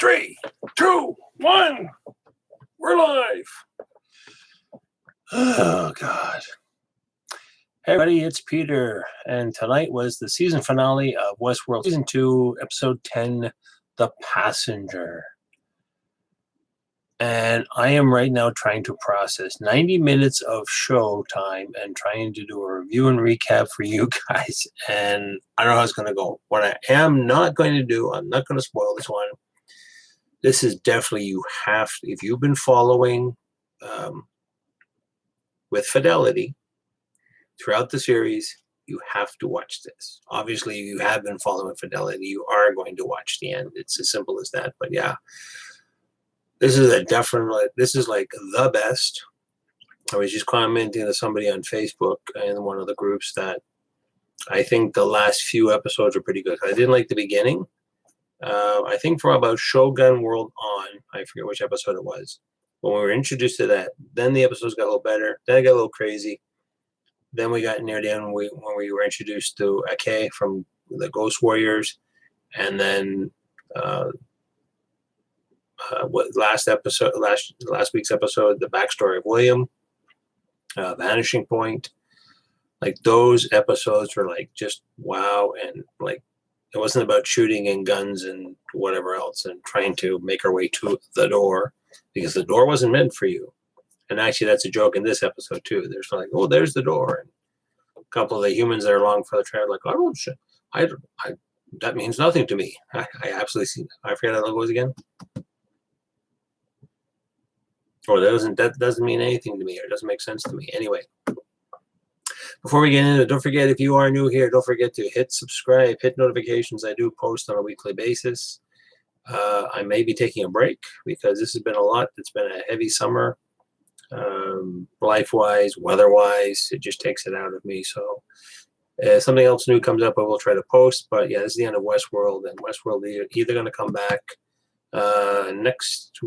3, 2, 1. We're live. Oh, God. Hey, everybody, it's Peter. And tonight was the season finale of Westworld Season 2, Episode 10, The Passenger. And I am right now trying to process 90 minutes of show time and trying to do a review and recap for you guys. And I don't know how it's going to go. What I am not going to do, I'm not going to spoil this one. This is definitely, you have, if you've been following with fidelity throughout the series, you have to watch this. Obviously, you have been following fidelity, you are going to watch the end. It's as simple as that. But yeah, this is this is like the best. I was just commenting to somebody on Facebook in one of the groups that I think the last few episodes are pretty good. I didn't like the beginning. I think from about Shogun World on, I forget which episode it was, when we were introduced to that, then the episodes got a little better. Then it got a little crazy. Then we got near the end when we were introduced to Ake from the Ghost Warriors. And then last week's episode, the backstory of William, Vanishing Point. Like, those episodes were like just wow. And like, it wasn't about shooting and guns and whatever else and trying to make our way to the door, because the door wasn't meant for you. And actually, that's a joke in this episode too. There's like, oh, there's the door. And a couple of the humans that are along for the trail, like, that means nothing to me. I absolutely see that. I forget how that goes again. Or that doesn't mean anything to me, or it doesn't make sense to me. Anyway. Before we get into it, don't forget, if you are new here, don't forget to hit subscribe, hit notifications. I do post on a weekly basis. I may be taking a break because this has been a lot. It's been a heavy summer, life-wise, weather-wise. It just takes it out of me. So if something else new comes up, I will try to post. But yeah, this is the end of Westworld, and Westworld is either going to come back next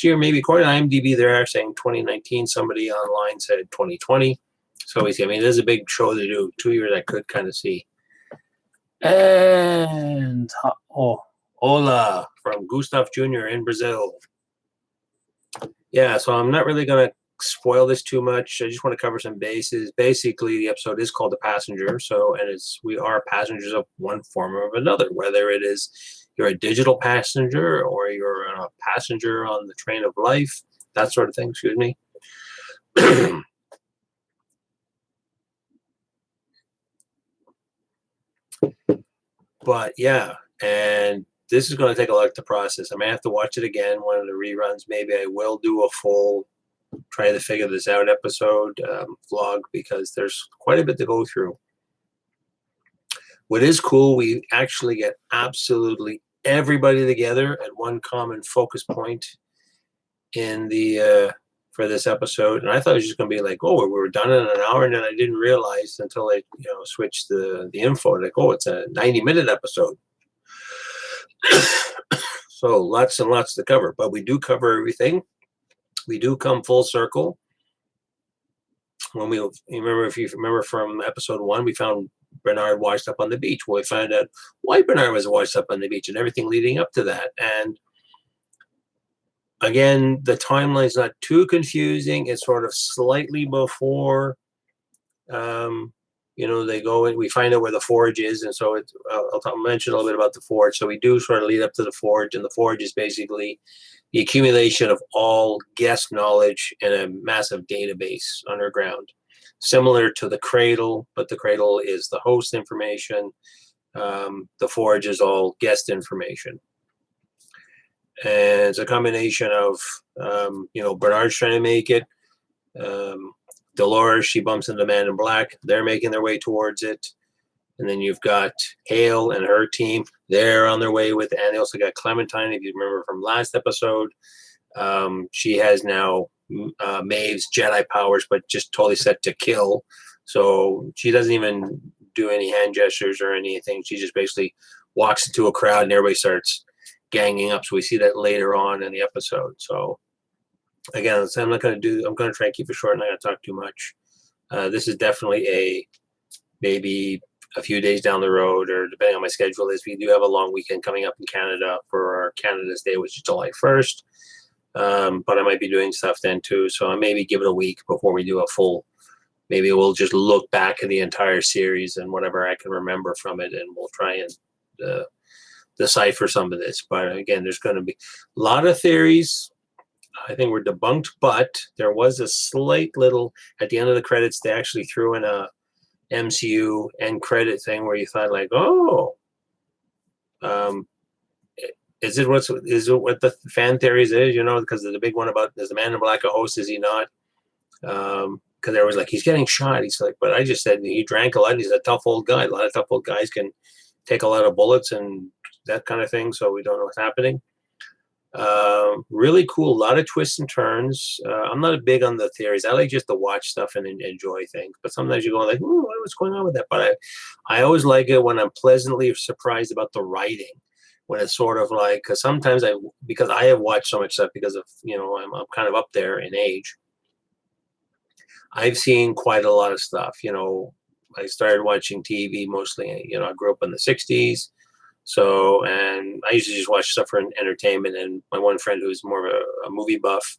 year, maybe. According to IMDb, they're saying 2019. Somebody online said 2020. So I mean, there's a big show to do. 2 years I could kind of see. And hola from Gustav Jr. in Brazil. Yeah, so I'm not really going to spoil this too much. I just want to cover some bases. Basically, the episode is called The Passenger. So, and we are passengers of one form or another, whether it is you're a digital passenger or you're a passenger on the train of life, that sort of thing, excuse me. But yeah, and this is going to take a lot to process. I may have to watch it again, one of the reruns. Maybe I will do a full try to figure this out episode vlog, because there's quite a bit to go through. What is cool, we actually get absolutely everybody together at one common focus point in the for this episode. And I thought it was just going to be like, oh, we were done in an hour, and then I didn't realize until I switched the info, like, oh, it's a 90-minute episode. So lots and lots to cover, but we do cover everything. We do come full circle. When if you remember from episode 1, we found Bernard washed up on the beach. Well, we found out why Bernard was washed up on the beach and everything leading up to that. And again, the timeline's not too confusing. It's sort of slightly before, they go and we find out where the forge is. And so I'll mention a little bit about the forge. So we do sort of lead up to the forge, and the forge is basically the accumulation of all guest knowledge in a massive database underground, similar to the cradle, but the cradle is the host information. The forge is all guest information. And it's a combination of, Bernard's trying to make it. Dolores, she bumps into the Man in Black. They're making their way towards it. And then you've got Hale and her team. They're on their way with it. And they also got Clementine, if you remember from last episode. She has now Maeve's Jedi powers, but just totally set to kill. So she doesn't even do any hand gestures or anything. She just basically walks into a crowd and everybody starts ganging up. So we see that later on in the episode. So again, I'm going to try and keep it short, and not going to talk too much. This is definitely a maybe a few days down the road, or depending on my schedule is, we do have a long weekend coming up in Canada for our Canada's Day, which is July 1st. But I might be doing stuff then too. So I maybe give it a week before we do a full, maybe we'll just look back at the entire series and whatever I can remember from it, and we'll try and decipher some of this. But again, there's going to be a lot of theories. I think we're debunked, but there was a slight little, at the end of the credits, they actually threw in a MCU end credit thing where you thought like, oh, is it what the fan theories is? You know, because the big one about, is the Man in Black a host? Is he not? Because there was like, he's getting shot. He's like, but I just said he drank a lot. He's a tough old guy. A lot of tough old guys can take a lot of bullets and that kind of thing. So we don't know what's happening. Really cool. A lot of twists and turns. I'm not big on the theories. I like just to watch stuff and enjoy things. But sometimes you go like, ooh, what's going on with that? But I always like it when I'm pleasantly surprised about the writing. When it's sort of like, because sometimes because I have watched so much stuff because of, you know, I'm kind of up there in age. I've seen quite a lot of stuff. You know, I started watching TV mostly, you know, I grew up in the 60s. So, and I used to just watch stuff for entertainment. And my one friend who's more of a movie buff,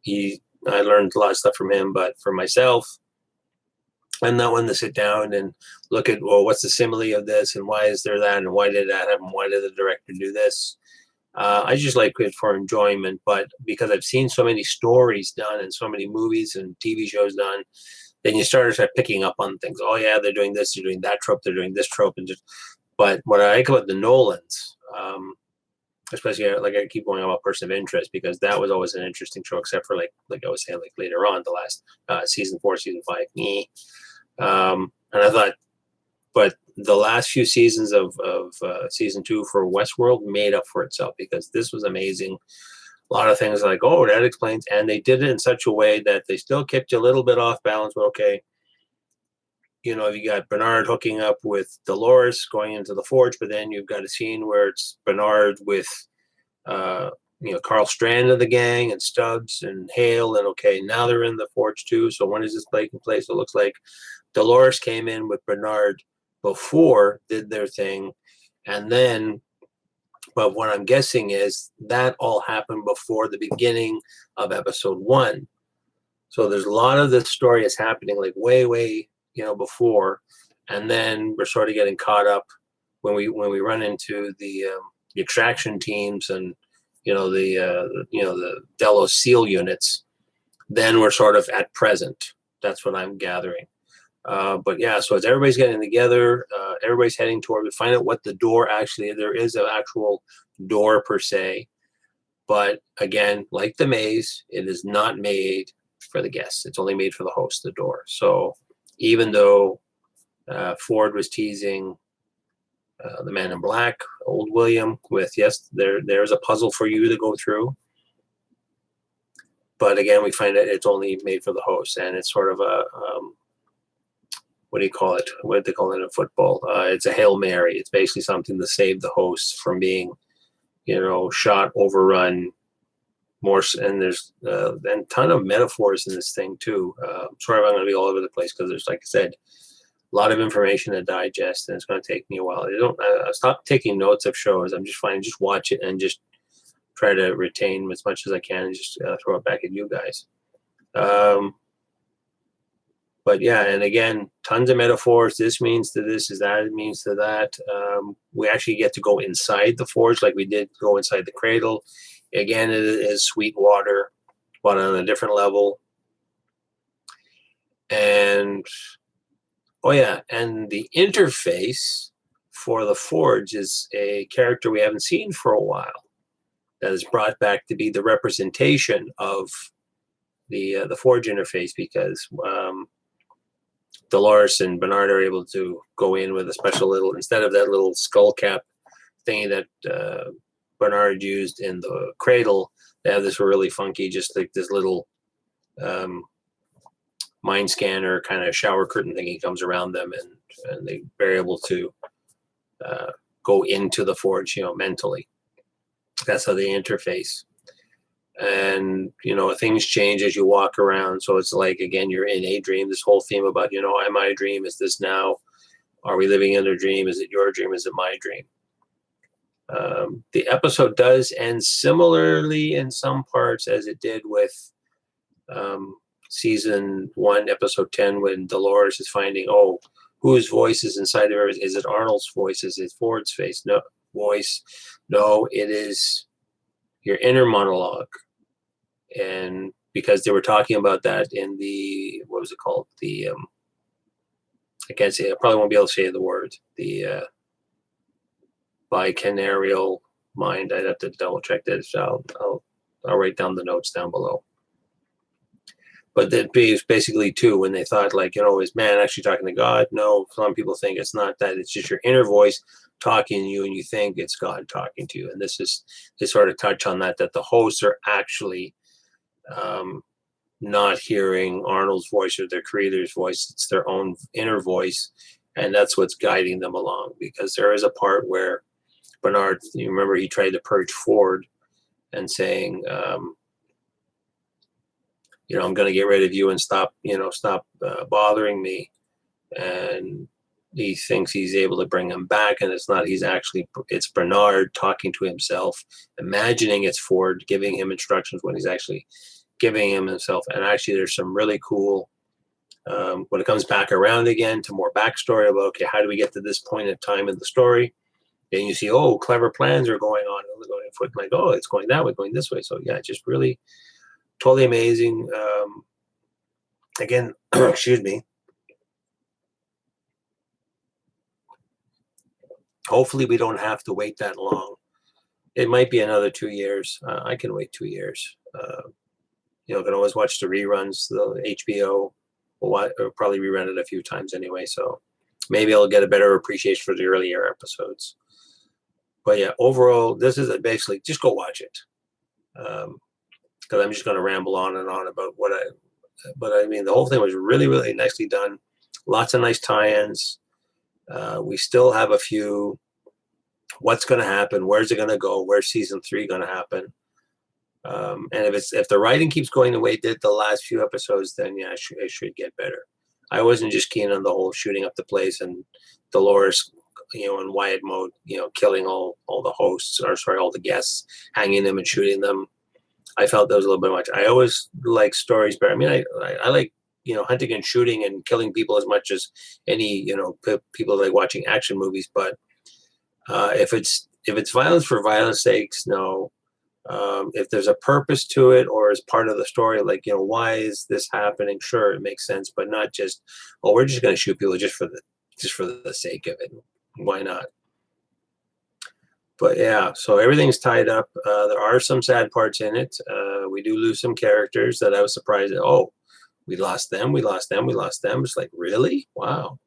I learned a lot of stuff from him. But for myself, I'm not one to sit down and look at, well, what's the simile of this, and why is there that, and why did that happen? Why did the director do this? I just like it for enjoyment. But because I've seen so many stories done and so many movies and TV shows done, then you start picking up on things. Oh yeah, they're doing this, they're doing that trope, they're doing this trope, and just. But what I like about the Nolans, especially like I keep going about Person of Interest, because that was always an interesting show, except for like I was saying, like later on, the last season 4, season 5, and I thought, but the last few seasons of season 2 for Westworld made up for itself, because this was amazing. A lot of things like, oh, that explains, and they did it in such a way that they still kept you a little bit off balance. But okay, you know, you got Bernard hooking up with Dolores going into the forge, but then you've got a scene where it's Bernard with, you know, Carl Strand of the gang and Stubbs and Hale, and okay, now they're in the forge too. So when is this taking place? It looks like Dolores came in with Bernard before, did their thing, and then, but what I'm guessing is that all happened before the beginning of episode 1. So there's a lot of this story is happening like way, you know, before, and then we're sort of getting caught up when we run into the extraction teams and you know the Delos SEAL units. Then we're sort of at present. That's what I'm gathering. But yeah, so as everybody's getting together, everybody's heading toward. We find out what the door actually. There is an actual door per se, but again, like the maze, it is not made for the guests. It's only made for the host, the door. So even though Ford was teasing the Man in Black, old William, with, yes, there's a puzzle for you to go through. But again, we find that it's only made for the host, and it's sort of a, what do you call it? What do they call it in football? It's a Hail Mary. It's basically something to save the host from being, you know, shot, overrun, more, and there's a ton of metaphors in this thing too. Sorry if I'm going to be all over the place, because there's, like I said, a lot of information to digest, and it's going to take me a while. I don't stop taking notes of shows. I'm just fine. Just watch it and just try to retain as much as I can, and just throw it back at you guys. But yeah, and again, tons of metaphors. This means to this, is that, it means to that. We actually get to go inside the forge, like we did go inside the cradle. Again, it is sweet water, but on a different level. And oh yeah, and the interface for the forge is a character we haven't seen for a while, that is brought back to be the representation of the forge interface, because Dolores and Bernard are able to go in with a special little, instead of that little skull cap thingy that Bernard used in the cradle, they have this really funky, just like this little mind scanner kind of shower curtain thingy comes around them, and they're able to go into the forge, you know, mentally. That's how they interface. And, you know, things change as you walk around. So it's like, again, you're in a dream. This whole theme about, you know, am I a dream? Is this now? Are we living in a dream? Is it your dream? Is it my dream? The episode does end similarly in some parts as it did with season 1, episode 10, when Dolores is finding, oh, whose voice is inside of her? Is it Arnold's voice? Is it Ford's face? No, voice. No, it is your inner monologue. And because they were talking about that in the, what was it called? The, I can't say, I probably won't be able to say the word. The bicanarial mind. I'd have to double check that. So I'll write down the notes down below. But that is basically too, when they thought like, is man actually talking to God? No, some people think it's not that. It's just your inner voice talking to you, and you think it's God talking to you. And they sort of touch on that the hosts are actually not hearing Arnold's voice or their creator's voice. It's their own inner voice. And that's what's guiding them along, because there is a part where Bernard, you remember, he tried to purge Ford and saying, I'm going to get rid of you and stop bothering me. And he thinks he's able to bring him back, and it's not. It's Bernard talking to himself, imagining it's Ford giving him instructions when he's actually giving him himself. And actually, there's some really cool, when it comes back around again to more backstory about, okay, how do we get to this point in time in the story? And you see, oh, clever plans are going on. Going afoot, like, oh, it's going that way, going this way. So yeah, just really totally amazing. Again, excuse me. Hopefully we don't have to wait that long. It might be another 2 years. I can wait 2 years. Can always watch the reruns, the HBO. We'll probably rerun it a few times anyway. So maybe I'll get a better appreciation for the earlier episodes. But yeah, overall, this is basically just go watch it. Because I'm just going to ramble on and on about but I mean, the whole thing was really, really nicely done. Lots of nice tie-ins. We still have a few. What's going to happen? Where's it going to go? Where's season 3 going to happen? And if the writing keeps going the way it did the last few episodes, then yeah, it should get better. I wasn't just keen on the whole shooting up the place and Dolores, in Wyatt mode, killing all the hosts, or sorry, all the guests, hanging them and shooting them. I felt that was a little bit much. I always like stories better. I mean, I like, hunting and shooting and killing people as much as any, people like watching action movies. But if it's violence for violence sakes, no. If there's a purpose to it or as part of the story, like, why is this happening? Sure, it makes sense, but not just, oh, we're just going to shoot people just for the sake of it. Why not? But yeah, so everything's tied up. There are some sad parts in it. We do lose some characters that I was surprised at. Oh, we lost them. It's like, really? Wow.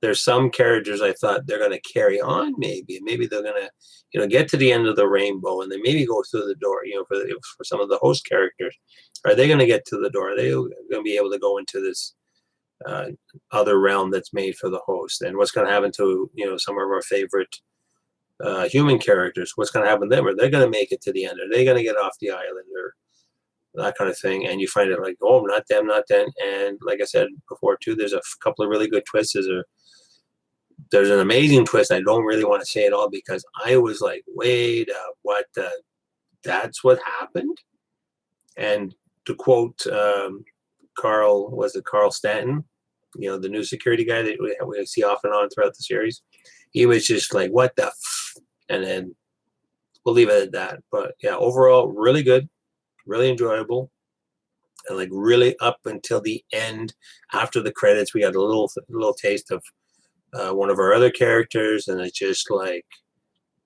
There's some characters I thought they're going to carry on, maybe they're going to, get to the end of the rainbow and then maybe go through the door, for some of the host characters. Are they going to get to the door? Are they going to be able to go into this other realm that's made for the host? And what's going to happen to, some of our favorite human characters? What's going to happen to them? Are they going to make it to the end? Are they going to get off the island, or that kind of thing? And you find it like, oh, not them. And like I said before too, there's a couple of really good twists. There's an amazing twist. I don't really want to say it all because I was like, wait, what? That's what happened? And to quote Carl Stanton, the new security guy that we see off and on throughout the series, he was just like, what the f? And then we'll leave it at that. But yeah, overall, really good, really enjoyable. And like really up until the end, after the credits, we got a little taste of one of our other characters, and it's just like,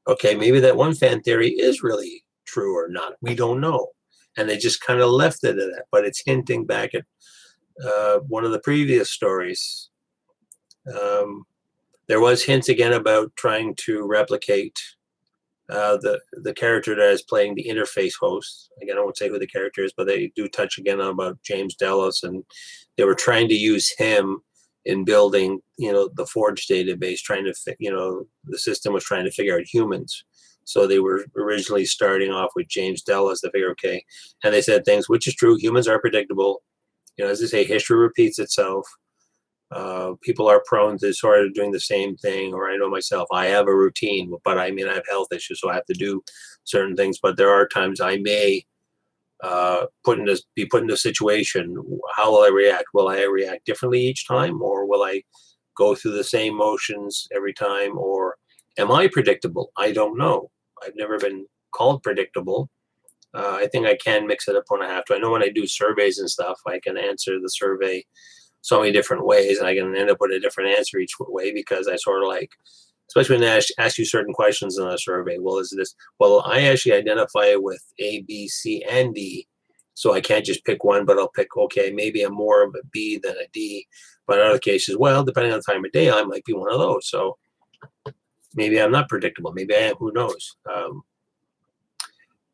okay, maybe that one fan theory is really true or not. We don't know. And they just kind of left it at that, but it's hinting back at one of the previous stories. There was hints again about trying to replicate the character that is playing the interface host. Again, I won't say who the character is, but they do touch again on about James Delos, and they were trying to use him in building, the Forge database, trying to, the system was trying to figure out humans. So they were originally starting off with James Delos to figure, okay, and they said things, which is true, humans are predictable. As they say, history repeats itself. People are prone to sort of doing the same thing, or I know myself, I have a routine, but I mean, I have health issues, so I have to do certain things. But there are times I may be put in a situation. How will I react? Will I react differently each time, or will I go through the same motions every time, or am I predictable? I don't know. I've never been called predictable. I think I can mix it up when I have to. I know when I do surveys and stuff, I can answer the survey so many different ways, and I can end up with a different answer each way because I sort of like, especially when they ask you certain questions in a survey. Well, is this? Well, I actually identify with A, B, C, and D, so I can't just pick one, but I'll pick, okay, maybe I'm more of a B than a D. But in other cases, well, depending on the time of day, I might be one of those. So maybe I'm not predictable. Maybe I am. Who knows?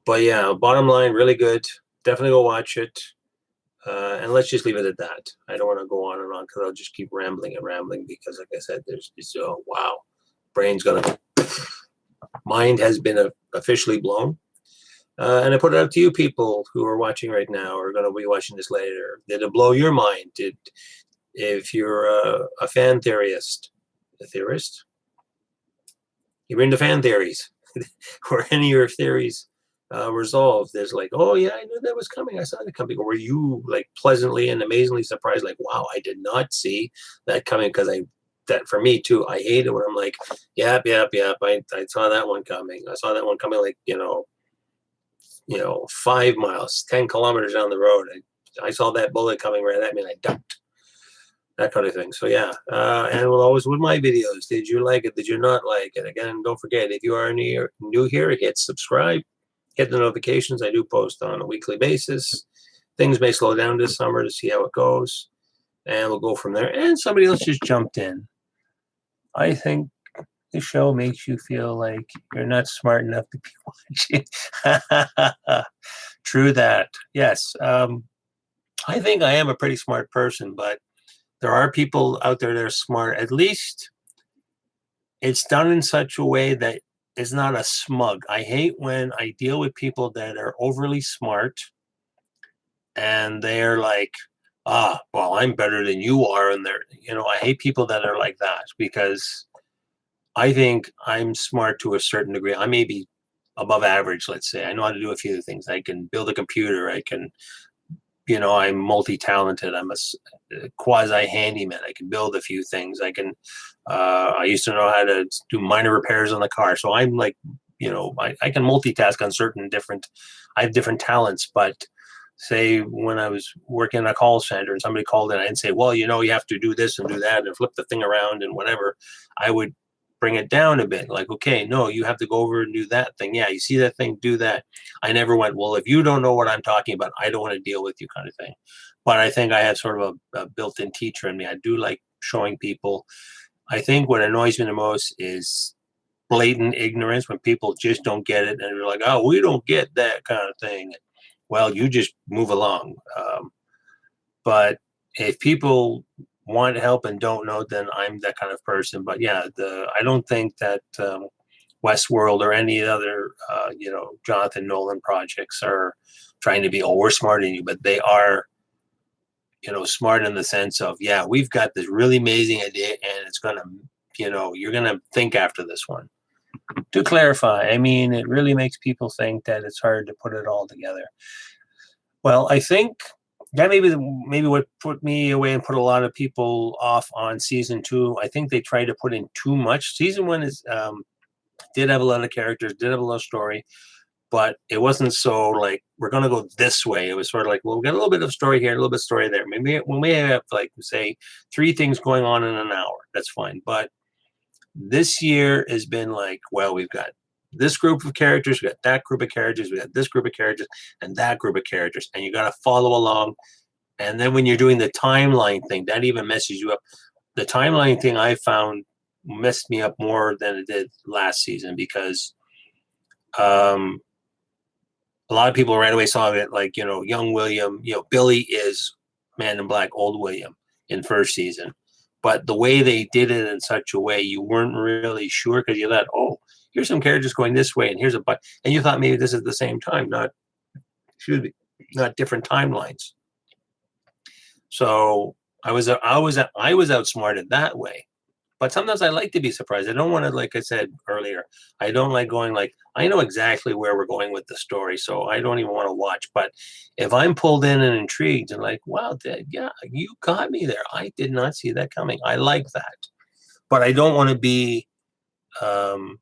But yeah, bottom line, really good. Definitely go watch it. And let's just leave it at that. I don't want to go on and on because I'll just keep rambling and rambling because, like I said, there's oh wow, brain's gonna, mind has been officially blown. And I put it out to you people who are watching right now or going to be watching this later. Did it blow your mind? If you're a fan theorist, you're into fan theories, or any of your theories resolved, there's like, oh yeah, I knew that was coming. I saw that coming. Or were you like pleasantly and amazingly surprised, like, wow, I did not see that coming? Because that for me too, I hate it when I'm like, yep, I saw that one coming. I saw that one coming, like, 5 miles, 10 kilometers down the road. I saw that bullet coming right at me and I ducked. That kind of thing. So yeah, and we'll always with my videos. Did you like it? Did you not like it? Again, don't forget, if you are new here, hit subscribe, hit the notifications. I do post on a weekly basis. Things may slow down this summer to see how it goes, and we'll go from there. And somebody else just jumped in. I think the show makes you feel like you're not smart enough to be watching. True that. Yes. I think I am a pretty smart person, but there are people out there that are smart. At least it's done in such a way that it's not a smug. I hate when I deal with people that are overly smart and they're like, well, I'm better than you are. And I hate people that are like that because I think I'm smart to a certain degree. I may be above average, let's say. I know how to do a few things. I can build a computer. I'm multi-talented. I'm a quasi handyman. I can build a few things. I used to know how to do minor repairs on the car. So I'm like, I can multitask on I have different talents. But say when I was working in a call center and somebody called in and say, well, you have to do this and do that and flip the thing around and whatever, I would bring it down a bit. Like, okay, no, you have to go over and do that thing. Yeah, you see that thing, do that. I never went, well, if you don't know what I'm talking about, I don't want to deal with you kind of thing. But I think I have sort of a built-in teacher in me. I do like showing people. I think what annoys me the most is blatant ignorance when people just don't get it and they're like, oh, we don't get that kind of thing. Well, you just move along. But if people want help and don't know, then I'm that kind of person. But yeah, I don't think that Westworld or any other Jonathan Nolan projects are trying to be, oh, we're smarter than you, but they are smart in the sense of, yeah, we've got this really amazing idea and it's gonna, you're gonna think after this one. To clarify, I mean, it really makes people think that it's hard to put it all together. Well, I think that maybe what put me away and put a lot of people off on season 2. I think they tried to put in too much. Season 1 did have a lot of characters, did have a lot of story, but it wasn't so like we're gonna go this way. It was sort of like, well, we got a little bit of story here, a little bit of story there. Maybe when we have like say 3 things going on in an hour, that's fine. But this year has been like, well, we've got this group of characters, we got that group of characters, we got this group of characters, and that group of characters, and you got to follow along. And then when you're doing the timeline thing, that even messes you up. The timeline thing I found messed me up more than it did last season because a lot of people right away saw it like, young William, Billy is Man in Black, old William in first season. But the way they did it in such a way, you weren't really sure because you thought, oh, here's some characters going this way and here's and you thought maybe this is the same time, not different timelines. So I was outsmarted that way. But sometimes I like to be surprised. I don't want to, like I said earlier, I don't like going like, I know exactly where we're going with the story, so I don't even want to watch. But if I'm pulled in and intrigued and like, wow, yeah, you got me there. I did not see that coming. I like that. But I don't want to be um,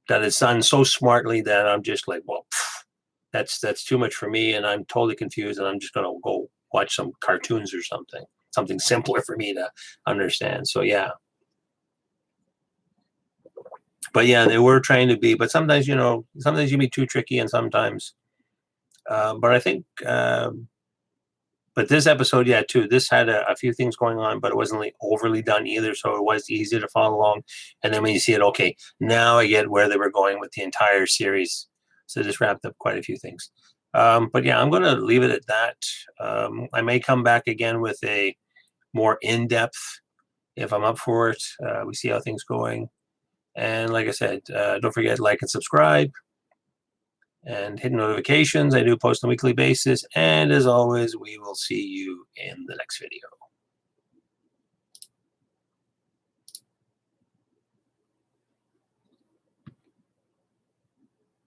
that it's done so smartly that I'm just like, well, that's too much for me, and I'm totally confused, and I'm just gonna go watch some cartoons or something simpler for me to understand. So yeah, but yeah, they were trying to be, but sometimes sometimes you can be too tricky, and sometimes. But I think, but this episode, yeah, too. This had a few things going on, but it wasn't like overly done either, so it was easy to follow along. And then when you see it, okay, now I get where they were going with the entire series. So this wrapped up quite a few things. But yeah, I'm going to leave it at that. I may come back again with a more in-depth if I'm up for it. We see how things going. And like I said, don't forget to like and subscribe and hit notifications. I do post on a weekly basis. And as always, we will see you in the next video.